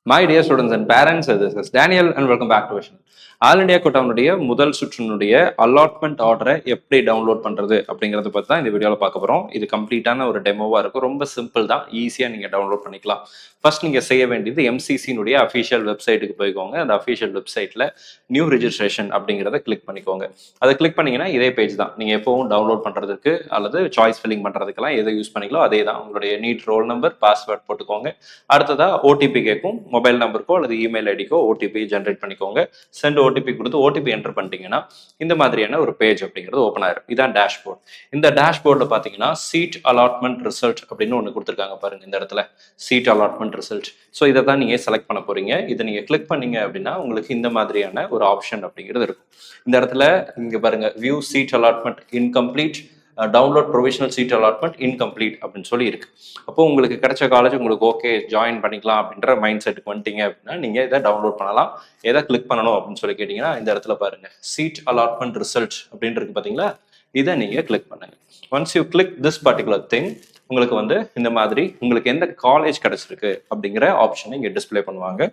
My dear students and parents, this is Daniel and welcome back to Vision. All India கோட்டாவுடைய முதல் சுற்றினுடைய allotment ஆர்டரை எப்படி download பண்ணுறது அப்படிங்கிறத பற்றி தான் இந்த வீடியோவில் பார்க்க போகிறோம். இது கம்ப்ளீட்டான ஒரு டெமோவாக இருக்கும். ரொம்ப சிம்பிள் தான், ஈஸியாக நீங்கள் டவுன்லோட் பண்ணிக்கலாம். ஃபர்ஸ்ட் நீங்கள் செய்ய வேண்டியது எம்சிசினுடைய அஃபிஷியல் வெப்சைட்டுக்கு போய்க்கோங்க. அந்த அஃபிஷியல் வெப்சைட்டில் நியூ ரெஜிஸ்ட்ரேஷன் அப்படிங்கிறத கிளிக் பண்ணிக்கோங்க. அதை கிளிக் பண்ணிங்கன்னா இதே பேஜ் தான். நீங்கள் எப்போவும் டவுன்லோட் பண்ணுறதுக்கு அல்லது சாய்ஸ் ஃபில்லிங் பண்ணுறதுக்கெல்லாம் எதை யூஸ் பண்ணிக்கலாம் அதே தான். உங்களுடைய நீட் ரோல் நம்பர், பாஸ்வேர்ட் போட்டுக்கோங்க. அடுத்ததாக ஓடிபி கேட்கும். மொபைல் நம்பருக்கோ அல்லது இமெயில் ஐடிக்கோ ஓடிபி ஜென்ரேட் பண்ணிக்கோங்க. சென்ட் ஓடிபி கொடுத்து ஓடிபி என்டர் பண்ணிட்டீங்கன்னா இந்த மாதிரியான ஒரு பேஜ் அப்படிங்கிறது ஓப்பன் ஆயிரும். இதான் டேஷ்போர்ட். இந்த டேஷ்போர்ட்ல பாத்தீங்கன்னா சீட் அலாட்மெண்ட் ரிசல்ட் அப்படின்னு ஒன்று கொடுத்துருக்காங்க பாருங்க. இந்த இடத்துல சீட் அலாட்மெண்ட் ரிசல்ட். ஸோ இதை தான் நீங்க செலக்ட் பண்ண போறீங்க. இதை நீங்க கிளிக் பண்ணீங்க அப்படின்னா உங்களுக்கு இந்த மாதிரியான ஒரு ஆப்ஷன் அப்படிங்கிறது இருக்கும். இந்த இடத்துல இங்க பாருங்க, view seat allotment incomplete, download provisional seat allotment incomplete அப்படின்னு சொல்லி இருக்கு. அப்போ உங்களுக்கு கிடைச்ச காலேஜ் உங்களுக்கு ஓகே ஜாயின் பண்ணிக்கலாம் அப்படின்ற மைண்ட் செட்டுக்கு வந்துட்டீங்க அப்படின்னா நீங்க இதை டவுன்லோட் பண்ணலாம். எதை கிளிக் பண்ணணும் அப்படின்னு சொல்லி கேட்டீங்கன்னா இந்த இடத்துல பாருங்க, சீட் அலாட்மெண்ட் ரிசல்ட் அப்படின்னு இருக்கு பாத்தீங்களா, இதை நீங்க கிளிக் பண்ணுங்க. Once you click this particular thing, உங்களுக்கு வந்து இந்த மாதிரி உங்களுக்கு எந்த காலேஜ் கிடைச்சிருக்கு அப்படிங்கிற ஆப்ஷனை இங்கே டிஸ்பிளே பண்ணுவாங்க.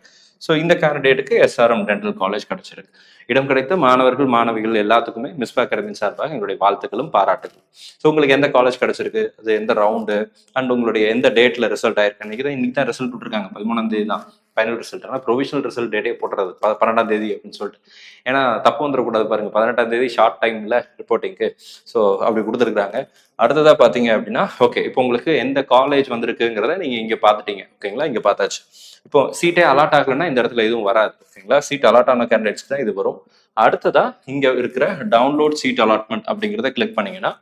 ஸோ இந்த கேண்டிடேட்டுக்கு எஸ்ஆர்எம் டென்டல் காலேஜ் கிடைச்சிருக்கு. இடம் கிடைத்த மாணவர்கள் மாணவிகள் எல்லாத்துக்குமே மிஸ்பா அகாடமி சார்பாக எங்களுடைய வாழ்த்துக்களும் பாராட்டுகளும். ஸோ உங்களுக்கு எந்த காலேஜ் கிடைச்சிருக்கு, அது எந்த ரவுண்டு அண்ட் உங்களுடைய எந்த டேட்ல ரிசல்ட் ஆயிருக்கு, இன்னைக்கு தான் ரிசல்ட் விட்டுருக்காங்க, 13ஆம் தேதி தான் ஃபைனல் ரிசல்ட். ஆனால் ப்ரொவிஷனல் ரிசல்ட் டேட்டே போட்டுறது 12ஆம் தேதி அப்படின்னு சொல்லிட்டு. ஏன்னா தப்பு வந்துடக்கூடாது பாருங்க, 18ஆம் தேதி ஷார்ட் டைம்ல ரிப்போர்ட்டிங்க்கு. ஸோ அப்படி கொடுத்துருக்காங்க. அடுத்ததா பாத்தீங்க அப்படின்னா ஓகே, இப்போ உங்களுக்கு எந்த காலேஜ் வந்திருக்குங்கிறத நீங்க இங்க பாத்துட்டீங்க. ஓகேங்களா, இங்க பார்த்தாச்சு. இப்போ சீட்டே அலாட் ஆகலைன்னா இந்த இடத்துல எதுவும் வராது. ஓகேங்களா, சீட் அலாட் ஆன கேண்டிடேட்ஸ் தான் இது வரும். அடுத்ததா இங்க இருக்கிற டவுன்லோட் சீட் அலாட்மெண்ட் அப்படிங்கிறத கிளிக் பண்ணீங்கன்னா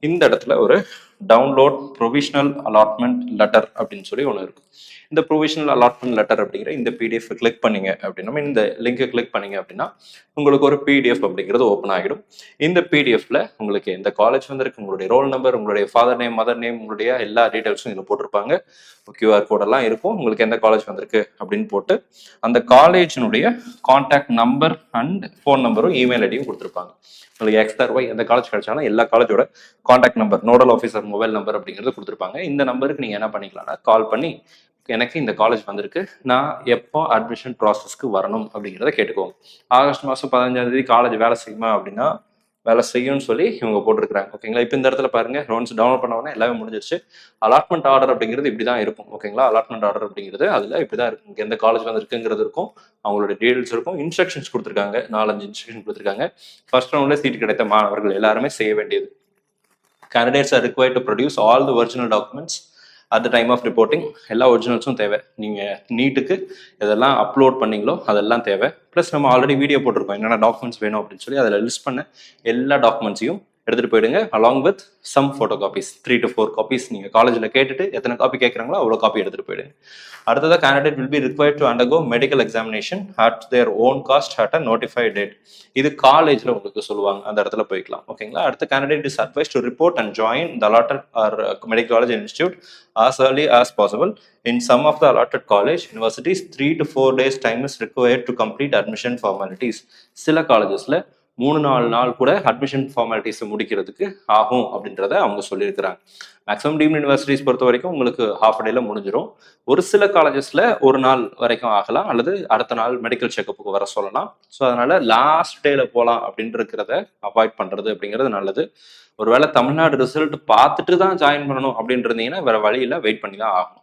இந்த இடத்துல ஒரு டவுன்லோட் ப்ரொவிஷனல் அலாட்மெண்ட் லெட்டர் அப்படின்னு சொல்லி ஒன்று இருக்கும். இந்த ப்ரொவிஷனல் அலாட்மெண்ட் லெட்டர் அப்படிங்கிற இந்த பிடிஎஃப் கிளிக் பண்ணீங்க அப்படின்னா, இந்த லிங்கை கிளிக் பண்ணீங்க அப்படின்னா உங்களுக்கு ஒரு பிடிஎஃப் அப்படிங்கிறது ஓப்பன் ஆகிடும். இந்த பிடிஎஃப்ல உங்களுக்கு எந்த காலேஜ் வந்திருக்கு, உங்களுடைய ரோல் நம்பர், உங்களுடைய ஃபாதர் நேம், மதர் நேம், உங்களுடைய எல்லா டீடைல்ஸும் இதில் போட்டிருப்பாங்க. கியூஆர் கோடெல்லாம் இருக்கும். உங்களுக்கு எந்த காலேஜ் வந்திருக்கு அப்படின்னு போட்டு அந்த காலேஜினுடைய கான்டாக்ட் நம்பர் அண்ட் ஃபோன் நம்பரும் இமெயில் ஐடியும் கொடுத்துருப்பாங்க. உங்களுக்கு எக்ஸ்ஆர் ஒய் எந்த காலேஜ் கிடைச்சாலும் எல்லா காலேஜோட contact number, nodal officer mobile number அப்படிங்கிறது கொடுத்துருப்பாங்க. இந்த நம்பருக்கு நீங்கள் என்ன பண்ணிக்கலாம்னா கால் பண்ணி எனக்கு இந்த காலேஜ் வந்திருக்கு, நான் எப்போ அட்மிஷன் ப்ராசஸ்க்கு வரணும் அப்படிங்கிறத கேட்டுக்கோங்க. ஆகஸ்ட் மாதம் 15ஆம் தேதி காலேஜ் வேலை செய்யுமா அப்படின்னா வேலை செய்யும்னு சொல்லி இவங்க போட்டிருக்காங்க. ஓகேங்களா, இப்போ இந்த இடத்துல பாருங்க, ஒன்ஸ் டவுன்லோட் பண்ண உடனே எல்லாமே முடிஞ்சிருச்சு. அலாட்மெண்ட் ஆர்டர் அப்படிங்கிறது இப்படி தான் இருக்கும். ஓகேங்களா, அலாட்மெண்ட் ஆர்டர் அப்படிங்கிறது அதில் இப்படி தான் இருக்கும். எந்த காலேஜ் வந்திருக்குங்கிறது இருக்கும், அவங்களோட டீடைல்ஸ் இருக்கும், இன்ஸ்ட்ரக்ஷன்ஸ் கொடுத்துருக்காங்க, 4-5 இன்ஸ்ட்ரக்ஷன் கொடுத்துருக்காங்க. ஃபர்ஸ்ட் ரவுண்ட்ல சீட் கிடைத்த மாணவர்கள் எல்லாருமே செய்ய வேண்டியது, candidates are required to produce all the original documents at the time of reporting. எல்லா ஒரிஜினல்ஸும் தேவை. நீங்கள் நீட்டுக்கு எதெல்லாம் அப்லோட் பண்ணீங்களோ அதெல்லாம் தேவை. ப்ளஸ் நம்ம ஆல்ரெடி வீடியோ போட்டிருக்கோம் என்னென்ன டாக்குமெண்ட்ஸ் வேணும் அப்படின்னு சொல்லி. அதில் லிஸ்ட் பண்ண எல்லா டாக்குமெண்ட்ஸையும் எடுத்துகிட்டு போயிடுங்க. Along with some photo copies, 3 to 4 copies. நீங்கள் காலேஜில் கேட்டுட்டு எத்தனை காப்பி கேட்குறாங்களோ அவ்வளோ காப்பி எடுத்துகிட்டு போயிடுங்க. அடுத்ததாக candidate will be required to undergo medical examination at their own cost at a notified date. இது காலேஜில் உங்களுக்கு சொல்லுவாங்க, அந்த இடத்துல போய்க்கலாம். ஓகேங்களா, அடுத்த candidate is advise to report and join the allotted or medical college institute as early as possible. In some of the allotted college universities 3 to 4 days time is required to complete admission formalities. சில காலேஜஸ்ல 3-4 நாள் கூட admission formalities முடிக்கிறதுக்கு ஆகும் அப்படின்றத அவங்க சொல்லியிருக்கிறாங்க. Maximum deemed universities பொறுத்த வரைக்கும் உங்களுக்கு ஹாஃப் டேல முடிஞ்சிடும். ஒரு சில காலேஜஸ்ல ஒரு நாள் வரைக்கும் ஆகலாம், அல்லது அடுத்த நாள் மெடிக்கல் செக்கப்புக்கு வர சொல்லலாம். ஸோ அதனால லாஸ்ட் டேல போகலாம் அப்படின்னு இருக்கிறத அவாய்ட் பண்றது அப்படிங்கிறது நல்லது. ஒருவேளை தமிழ்நாடு ரிசல்ட் பார்த்துட்டு தான் ஜாயின் பண்ணணும் அப்படின்னு இருந்தீங்கன்னா வேற வழியில வெயிட் பண்ணி தான் ஆகணும்.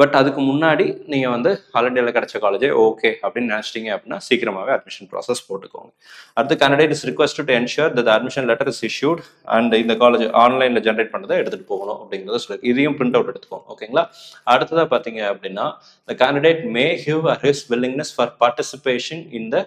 பட் அதுக்கு முன்னாடி நீங்கள் வந்து ஆல் இண்டியாவில் கிடைச்ச காலேஜே ஓகே அப்படின்னு நினச்சிட்டீங்க அப்படின்னா சீக்கிரமாகவே அட்மிஷன் ப்ராசஸ் போட்டுக்கோங்க. அடுத்து candidate is request to ensure that admission letter is issued and இந்த காலேஜ் ஆன்லைனில் ஜென்ரேட் பண்ணதை எடுத்துகிட்டு போகணும் அப்படிங்கிறத சொல்லி இதையும் பிரிண்ட் அவுட் எடுத்துக்கோங்க. ஓகேங்களா, அடுத்ததாக பார்த்தீங்க அப்படின்னா the candidate may give his willingness for participation in the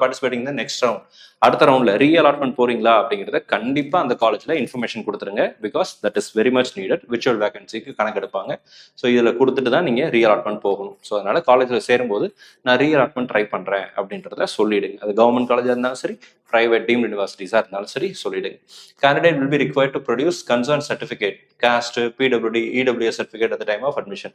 participating in the next round. அடுத்த ரவுண்ட்ல ரீஅலாட்மெண்ட் போறீங்களா அப்படிங்கிறத கண்டிப்பா அந்த காலேஜ்ல இன்ஃபர்மேஷன் கொடுத்துருங்க. Because that is very much needed. Virtual வேகன்சிக்கு கணக்கெடுப்பாங்க. ஸோ இதுல கொடுத்துட்டு தான் நீங்க ரீஅலாட்மெண்ட் போகணும். ஸோ அதனால காலேஜ்ல சேரும்போது நான் ரீஅலாட்மெண்ட் ட்ரை பண்றேன் அப்படின்றத சொல்லிடுங்க. அது கவர்மெண்ட் காலேஜா இருந்தாலும் சரி, பிரைவேட் டீம்டு யூனிவர்சிட்டிஸா இருந்தாலும் சரி சொல்லிடுங்க. Candidate will be required to produce concern certificate, caste, PWD, EWS certificate at the time of admission.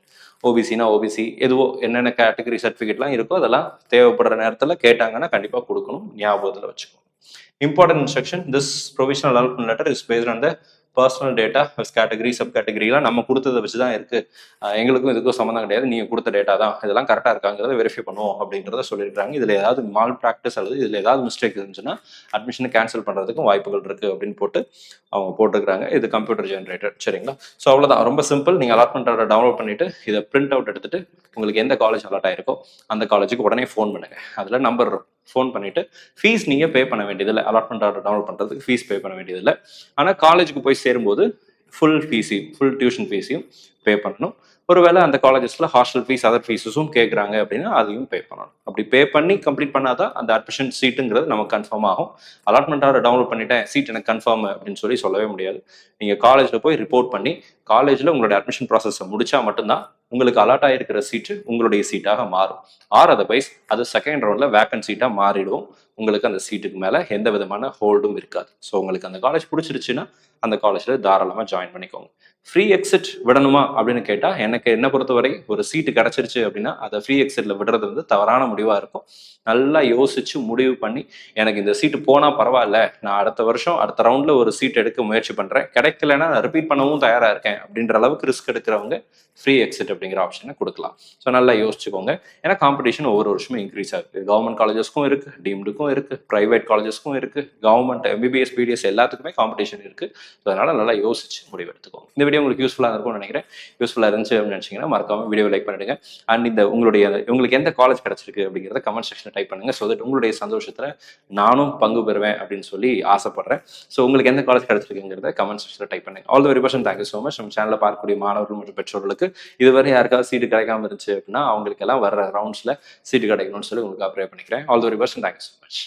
ஓபிசினா ஓபிசி, எதுவோ என்னென்ன கேட்டகரி சர்டிஃபிகேட்லாம் இருக்கோ அதெல்லாம் தேவைப்படுற நேரத்தில் கேட்டாங்கன்னா கண்டிப்பாக கொடுக்கணும். ஞாபகத்தில் வச்சுக்கணும். Important instruction: this provisional allotment letter is based on the personal data category sub கேட்டகரிலாம் நம்ம கொடுத்ததை வச்சு தான் இருக்கு, எங்களுக்கும் இதுக்கும் சம்மந்தம் கிடையாது, நீங்க கொடுத்த டேட்டா தான், இதெல்லாம் கரெக்டாக இருக்காங்கிறத வெரிஃபை பண்ணுவோம் அப்படின்றத சொல்லியிருக்காங்க. இதுல ஏதாவது மால் ப்ராக்டிஸ் அல்லது இதுல ஏதாவது மிஸ்டேக் இருந்துச்சுன்னா அட்மிஷனை கேன்சல் பண்றதுக்கும் வாய்ப்புகள் இருக்கு அப்படின்னு போட்டு அவங்க போட்டுக்கிறாங்க. இது கம்ப்யூட்டர் ஜென்ரேட்டட். சரிங்களா? ஸோ அவ்வளோதான், ரொம்ப சிம்பிள். நீங்கள் அலாட்மெண்ட் ஆர்டர் டவுன்லோட் பண்ணிட்டு இதை பிரிண்ட் அவுட் எடுத்துட்டு உங்களுக்கு எந்த காலேஜ் அலாட் ஆயிருக்கோ அந்த காலேஜுக்கு உடனே ஃபோன் பண்ணுங்க. அதில் நம்பர் இருக்கும், ஃபோன் பண்ணிட்டு ஃபீஸ் நீங்க பே பண்ண வேண்டியதில்லை. அலாட்மெண்ட் ஆர்டர் டவுன்லோட் பண்றதுக்கு ஃபீஸ் பே பண்ண வேண்டியதில்லை. ஆனால் காலேஜுக்கு போய் சேரும்போது ஃபுல் டியூஷன் ஃபீஸையும் பே பண்ணணும். ஒருவேளை அந்த காலேஜஸ்ல ஹாஸ்டல் ஃபீஸ் அதர் ஃபீஸஸும் கேட்குறாங்க அப்படின்னா அதையும் பே பண்ணணும். அப்படி பே பண்ணி கம்ப்ளீட் பண்ணாதான் அந்த அட்மிஷன் சீட்டுங்கிறது நமக்கு கன்ஃபார்ம் ஆகும். அலாட்மெண்ட் ஆர்டர் டவுன்லோட் பண்ணிட்டேன், சீட் எனக்கு கன்ஃபார்ம் அப்படின்னு சொல்லவே முடியாது. நீங்க காலேஜ்ல போய் ரிப்போர்ட் பண்ணி காலேஜ்ல உங்களுடைய அட்மிஷன் ப்ராசஸை முடிச்சா மட்டும்தான் உங்களுக்கு அலாட் ஆகிருக்கிற சீட்டு உங்களுடைய சீட்டாக மாறும். ஆர் அதர்வைஸ் அது செகண்ட் ரவுண்ட்ல வேக்கன்ட் சீட்டா மாறிடும். உங்களுக்கு அந்த சீட்டுக்கு மேல எந்த விதமான ஹோல்டும் இருக்காது. ஸோ உங்களுக்கு அந்த காலேஜ் பிடிச்சிருச்சுன்னா அந்த காலேஜ்ல தாராளமா ஜாயின் பண்ணிக்கோங்க. ஃப்ரீ எக்ஸிட் விடணுமா அப்படின்னு கேட்டா எனக்கு என்ன பொறுத்தவரை ஒரு சீட்டு கிடைச்சிருச்சு அப்படின்னா அதை ஃப்ரீ எக்ஸிட்ல விடுறது வந்து தவறான முடிவா இருக்கும். நல்லா யோசிச்சு முடிவு பண்ணி எனக்கு இந்த சீட்டு போனா பரவாயில்ல, நான் அடுத்த வருஷம் அடுத்த ரவுண்ட்ல ஒரு சீட் எடுக்க முயற்சி பண்றேன், கிடைக்கலன்னா நான் ரிப்பீட் பண்ணவும் தயாரா இருக்கேன் அப்படின்ற அளவுக்கு ரிஸ்க் எடுக்கிறவங்க ஃப்ரீ எக்ஸிட் அப்படிங்கிற ஆப்ஷனை கொடுக்கலாம். ஸோ நல்லா யோசிச்சுக்கோங்க. ஏன்னா காம்படிஷன் ஒவ்வொரு வருஷமும் இன்க்ரீஸ் ஆகுது. கவர்மெண்ட் காலேஜஸ்க்கும் இருக்கு, டீம்டுக்கும் இருக்கு, பிரைவேட் காலேஜஸ்க்கும் இருக்கு, கவர்மெண்ட் எம்பிபிஎஸ் பிடிஎஸ் எல்லாத்துக்குமே காம்படிஷன் இருக்கு. அதனால நல்லா யோசிச்சு முடிவு எடுத்துக்கோங்க. இந்த வீடியோ உங்களுக்கு யூஸ்ஃபுல்லாக இருக்கும்னு நினைக்கிறேன். யூஸ்ஃபுல்லாக இருந்துச்சு அப்படின்னு நினைச்சீங்கன்னா மறக்காம வீடியோ லைக் பண்ணிடுங்க. அண்ட் இந்த உங்களுக்கு எந்த காலேஜ் கிடைச்சிருக்கு அப்படிங்கிறத கமெண்ட் செக்ஷன் டைப் பண்ணுங்க. ஸோ தட் உங்களுடைய சந்தோஷத்துல நானும் பங்கு பெறுவேன் அப்படின்னு சொல்லி ஆசைப்படுறேன். ஸோ உங்களுக்கு எந்த காலேஜ் கிடைச்சிருக்குங்கிறத கமெண்ட் செக்ஷன் டைப் பண்ணுங்க. All the very best. Thank you so much. நம்ம சேனல்ல பார்க்கக்கூடிய மாணவர்கள் மற்றும் பெற்றோர்களுக்கு இதுவரை யாருக்காவது சீட்டு கிடைக்காம இருந்துச்சு அப்படின்னா அவங்களுக்கு எல்லாம் வர ரவுண்ட்ஸ்ல சீட்டு கிடைக்கணும்னு சொல்லி உங்களுக்கு ப்ரே பண்ணிக்கிறேன். All the very best. Thank you so much.